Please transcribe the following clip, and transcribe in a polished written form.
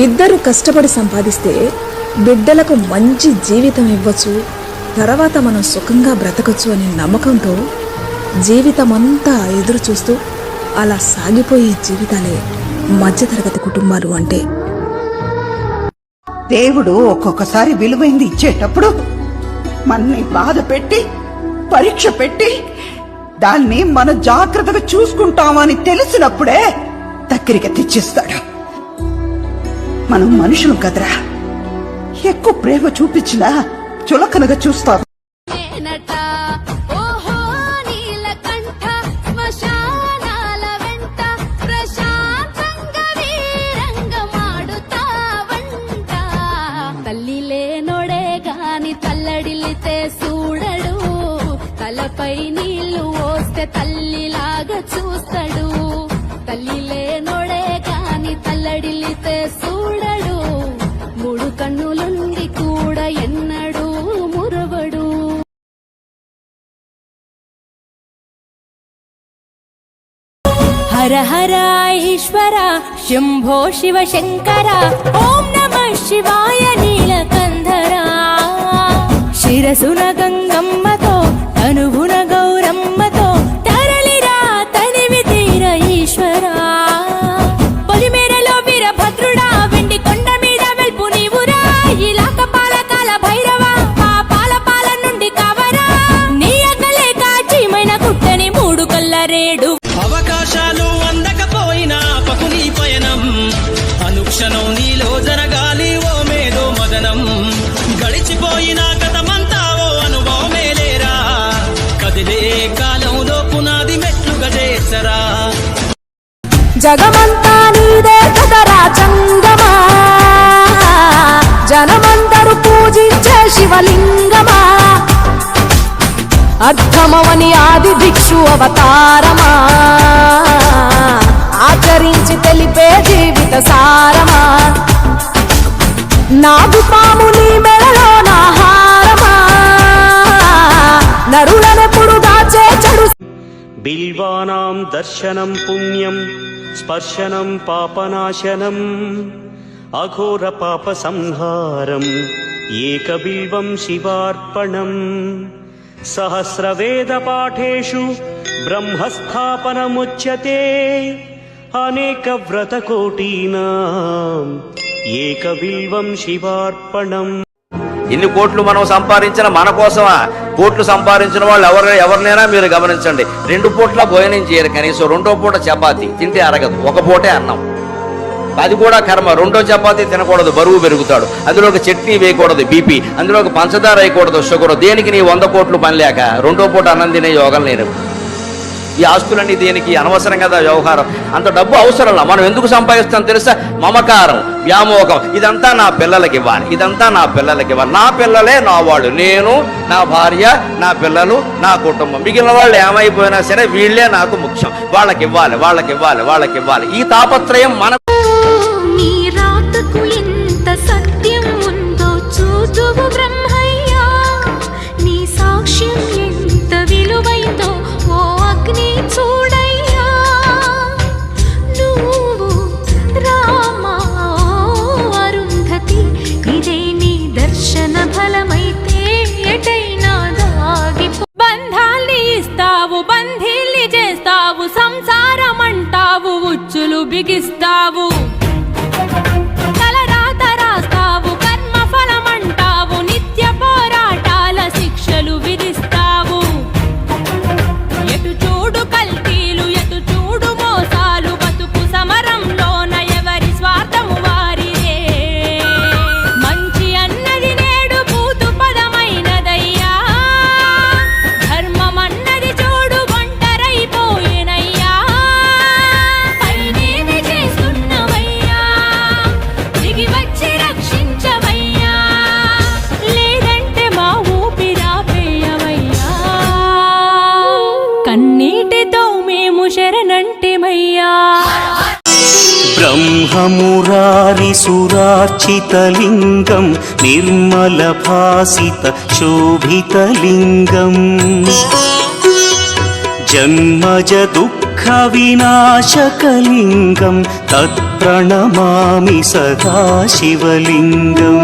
ఇద్దరు కష్టపడి సంపాదిస్తే బిడ్డలకు మంచి జీవితం ఇవ్వచ్చు, తర్వాత మనం సుఖంగా బ్రతకచ్చు అనే నమ్మకంతో జీవితమంతా ఎదురు చూస్తూ అలా సాగిపోయే జీవితాలే మధ్యతరగతి కుటుంబాలు అంటే. దేవుడు ఒక్కొక్కసారి విలువైంది ఇచ్చేటప్పుడు మనని బాధ పెట్టి పరీక్ష పెట్టి దాన్ని మనం జాగ్రత్తగా చూసుకుంటామని తెలిసినప్పుడే దగ్గరికి తెచ్చిస్తాడు. మనం మనుషులు కదరా, ఎక్కువ ప్రేమ చూపించినా చులకనగా చూస్తాం. తల్లి లేనోడే గాని తల్లడిల్లితే చూడడు, తలపై నీళ్లు పోస్తే తల్లిలాగా చూస్తాడు. తల్లి లేనోడే గాని తల్లడిల్లితే చూడడు, మూడు కన్నులుండి కూడా ఎన్నడూ మురవడు. హర హర ఈశ్వర శంభో శివ శంకర, ఓం నమః శివాయ నీలకంధర. శిరసున గంగమ్మతో తనువున గౌరమ్మతో తరలిరా తనివి తీర ఈశ్వరా. పొలిమేరలో వీరభద్రుడా, వెండి కొండ మీద వెల్పు నీవురా. ఇలాక పాలకాల భైరవ, పాపాల పాల నుండి కవరా. నీ అగ్గలే కాచిమైన కుట్టని మూడు కల్లరేడు. అవకాశాలు అందకపోయినా పకుని పయనం, అనుక్షణం నీలో జరగాలి ఓ మేధో మదనం. గడిచిపోయిన గతమంతా ఓ అనుభవమేలేరా, కదిలే కాలంలో పునాది మెట్లుగా చేసరా. జగమంతా నీదే కదరా చంగమా, జనమందరూ పూజించే శివలింగమా. అర్థమవని ఆది భిక్షు అవతారమా, ఆచరించి తెలిపే జీవిత సారమా. నాగు పాము నీ మెడలో నా హారమా, నరులనెప్పుడు దాచే చెడు. బిల్వానాం దర్శనం పుణ్యం స్పర్శనం పాపనాశనం, అఘోర పాప సంహారం ఏకబిల్వం శివార్పణం. సహస్రవేద పాఠేషు బ్రహ్మస్థాపనముచ్యతే, అనేక వ్రత కోటీనాం ఏకబిల్వం శివార్పణం. ఎన్ని కోట్లు మనం సంపాదించిన మన కోసమా? కోట్లు సంపాదించిన వాళ్ళు ఎవరినైనా మీరు గమనించండి, 2 పూట్ల భోజనం చేయరు, కనీసం 2వ పూట చపాతి తింటే అరగదు, 1 పూటే అన్నం. అది కూడా కర్మ. 2వ చపాతి తినకూడదు, బరువు పెరుగుతాడు. అందులో ఒక చట్నీ వేయకూడదు, బీపీ. అందులో ఒక పంచదార వేయకూడదు, షుగర్. దేనికి నీ 100 కోట్లు పని లేక 2వ పూట అన్నం తినే యోగం లేరు. ఈ ఆస్తులన్నీ దేనికి? అనవసరం కదా వ్యవహారం. అంత డబ్బు అవసరంలా. మనం ఎందుకు సంపాదిస్తాం తెలుసా? మమకారం, వ్యామోహం. ఇదంతా నా పిల్లలకి ఇవ్వాలి, ఇదంతా నా పిల్లలకి ఇవ్వాలి. నా పిల్లలే నా వాళ్ళు, నేను, నా భార్య, నా పిల్లలు, నా కుటుంబం. మిగిలిన వాళ్ళు ఏమైపోయినా సరే వీళ్లే నాకు ముఖ్యం. వాళ్ళకి ఇవ్వాలి, వాళ్ళకి ఇవ్వాలి, వాళ్ళకి ఇవ్వాలి. ఈ తాపత్రయం మన సత్యం ఉందో చూదువు బ్రహ్మయ్యా, నీ సాక్ష్యం ఎంత విలువైందో ఓ అగ్ని చూడయ్యా. నువ్వు రామా అరుంధతి, ఇదే నీ దర్శన ఫలమైతే ఎటైనా దాగిపో. బంధాల్ని ఇస్తావు, బంధీల్ని చేస్తావు, సంసారం అంటావు, ఉచ్చులు బిగిస్తావు. కన్నీటితో మేము శరణంటిమయ్యా. బ్రహ్మమురారి సురార్చితలింగం నిర్మల భాసిత శోభితలింగం, జన్మజ దుఃఖ వినాశకలింగం తత్ప్ర ప్రణమామి సదా శివలింగం